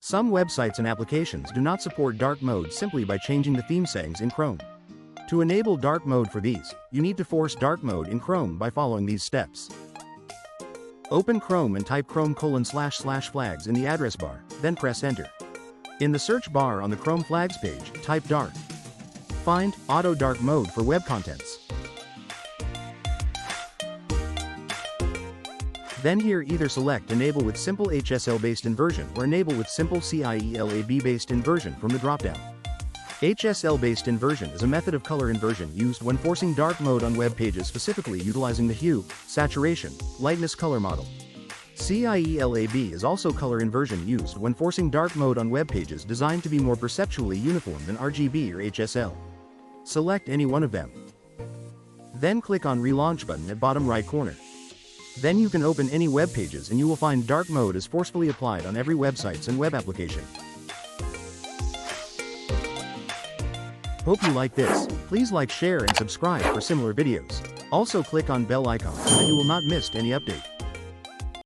Some websites and applications do not support dark mode simply by changing the theme settings in Chrome. To enable dark mode for these, you need to force dark mode in Chrome by following these steps. Open Chrome and type chrome://flags in the address bar, then press enter. In the search bar on the Chrome flags page, type dark. Find Auto Dark Mode for web contents. Then here either select Enable with Simple HSL Based Inversion or Enable with Simple CIELAB Based Inversion from the dropdown. HSL Based Inversion is a method of color inversion used when forcing dark mode on web pages, specifically utilizing the hue, saturation, lightness color model. CIELAB is also color inversion used when forcing dark mode on web pages designed to be more perceptually uniform than RGB or HSL. Select any one of them. Then click on Relaunch button at bottom right corner. Then you can open any web pages and you will find dark mode is forcefully applied on every websites and web application. Hope you like this. Please like, share and subscribe for similar videos. Also click on bell icon so that you will not miss any update.